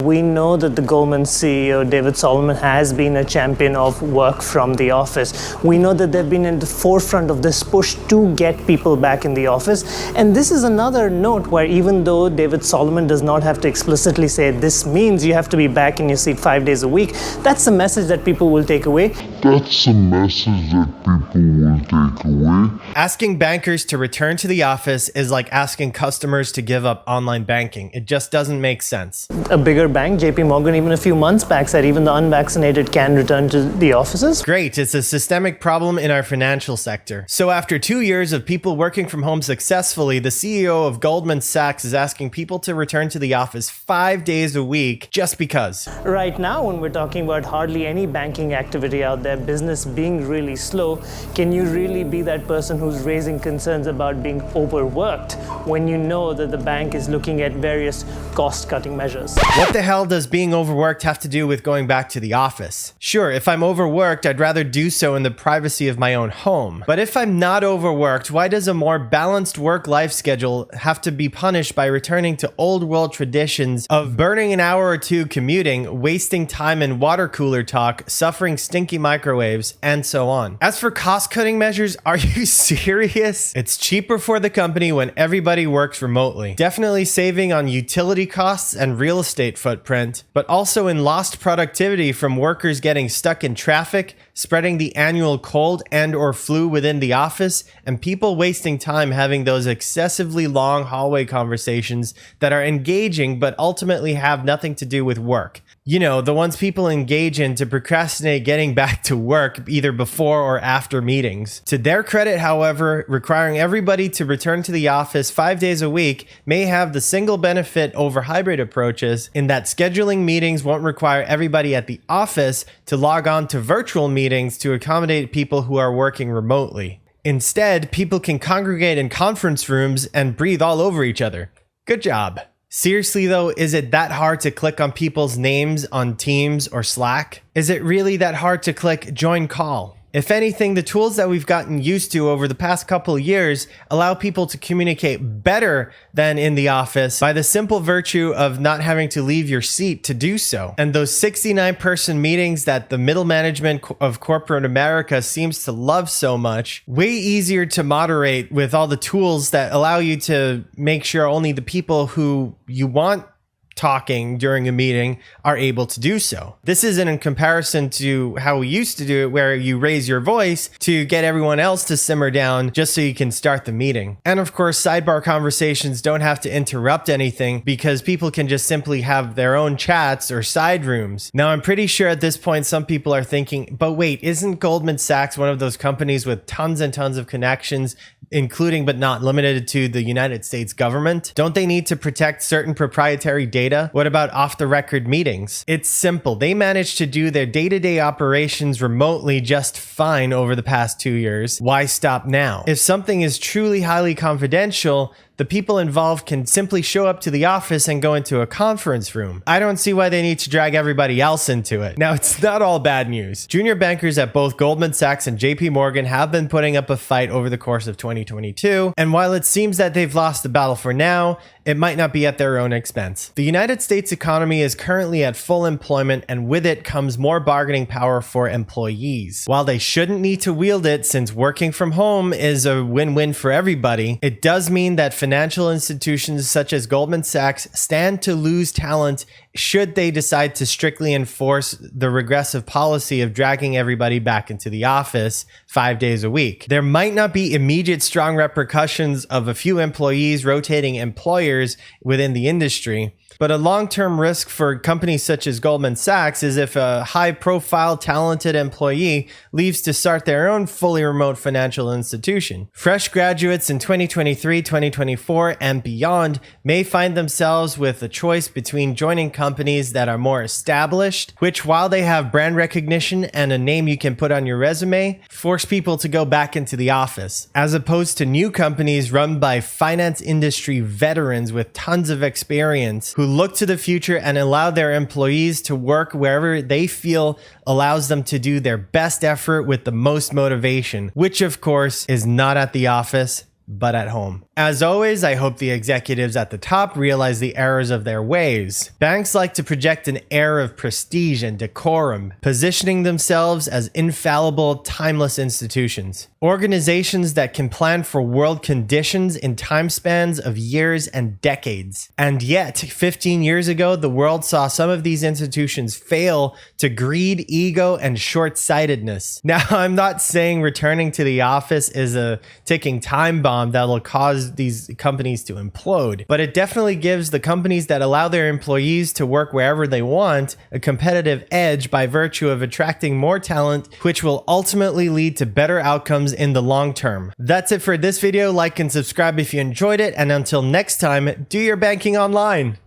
we know that the Goldman CEO, David Solomon, has been a champion of work from the office. We know that they've been in the forefront of this push to get people back in the office. And this is another note where even though David Solomon does not have to explicitly say this means you have to be back in your seat 5 days a week, that's a message that people will take away. Asking bankers to return to the office is like asking customers to give up online banking. It just doesn't make sense. A bigger bank, JP Morgan, even a few months back said even the unvaccinated can return to the offices. Great, it's a systemic problem in our financial sector. So after 2 years of people working from home successfully, the CEO of Goldman Sachs is asking people to return to the office 5 days a week just because. Right now, when we're talking about hardly any banking activity out there, business being really slow, can you really be that person who's raising concerns about being overworked when you know that the bank is looking at various cost-cutting measures? What the hell does being overworked have to do with going back to the office? Sure, if I'm overworked, I'd rather do so in the privacy of my own home. But if I'm not overworked, why does a more balanced work-life schedule have to be punished by returning to old-world traditions of burning an hour or two commuting, wasting time in water cooler talk, suffering stinky microwaves, and so on? As for cost-cutting measures, are you serious? It's cheaper for the company when everybody works remotely. Definitely saving on utility costs and real estate footprint, but also in lost productivity from workers getting stuck in traffic, spreading the annual cold and or flu within the office, and people wasting time having those excessively long hallway conversations that are engaging but ultimately have nothing to do with work. You know, the ones people engage in to procrastinate getting back to work either before or after meetings. To their credit, however, requiring everybody to return to the office 5 days a week may have the single benefit over hybrid approaches in that scheduling meetings won't require everybody at the office to log on to virtual meetings to accommodate people who are working remotely. Instead, people can congregate in conference rooms and breathe all over each other. Good job. Seriously though, is it that hard to click on people's names on Teams or Slack? Is it really that hard to click join call? If anything, the tools that we've gotten used to over the past couple of years allow people to communicate better than in the office by the simple virtue of not having to leave your seat to do so. And those 69-person meetings that the middle management of corporate America seems to love so much, way easier to moderate with all the tools that allow you to make sure only the people who you want talking during a meeting are able to do so. This isn't in comparison to how we used to do it, where you raise your voice to get everyone else to simmer down just so you can start the meeting. And of course, sidebar conversations don't have to interrupt anything because people can just simply have their own chats or side rooms. Now, I'm pretty sure at this point, some people are thinking, but wait, isn't Goldman Sachs one of those companies with tons and tons of connections, including but not limited to the United States government? Don't they need to protect certain proprietary data? What about off-the-record meetings? It's simple. They managed to do their day-to-day operations remotely just fine over the past 2 years. Why stop now? If something is truly highly confidential, the people involved can simply show up to the office and go into a conference room. I don't see why they need to drag everybody else into it. Now, it's not all bad news. Junior bankers at both Goldman Sachs and JP Morgan have been putting up a fight over the course of 2022, and while it seems that they've lost the battle for now, it might not be at their own expense. The United States economy is currently at full employment, and with it comes more bargaining power for employees. While they shouldn't need to wield it since working from home is a win-win for everybody, it does mean that financial institutions such as Goldman Sachs stand to lose talent should they decide to strictly enforce the regressive policy of dragging everybody back into the office 5 days a week. There might not be immediate strong repercussions of a few employees rotating employers within the industry, but a long-term risk for companies such as Goldman Sachs is if a high-profile, talented employee leaves to start their own fully remote financial institution. Fresh graduates in 2023, 2024, and beyond may find themselves with a choice between joining companies that are more established, which, while they have brand recognition and a name you can put on your resume, force people to go back into the office, as opposed to new companies run by finance industry veterans with tons of experience who look to the future and allow their employees to work wherever they feel allows them to do their best effort with the most motivation, which of course is not at the office, but at home. As always, I hope the executives at the top realize the errors of their ways. Banks like to project an air of prestige and decorum, positioning themselves as infallible, timeless institutions. Organizations that can plan for world conditions in time spans of years and decades. And yet, 15 years ago, the world saw some of these institutions fail to greed, ego, and short-sightedness. Now, I'm not saying returning to the office is a ticking time bomb that will cause these companies to implode, but it definitely gives the companies that allow their employees to work wherever they want a competitive edge by virtue of attracting more talent, which will ultimately lead to better outcomes in the long term. That's it for this video. Like and subscribe if you enjoyed it, and until next time, do your banking online.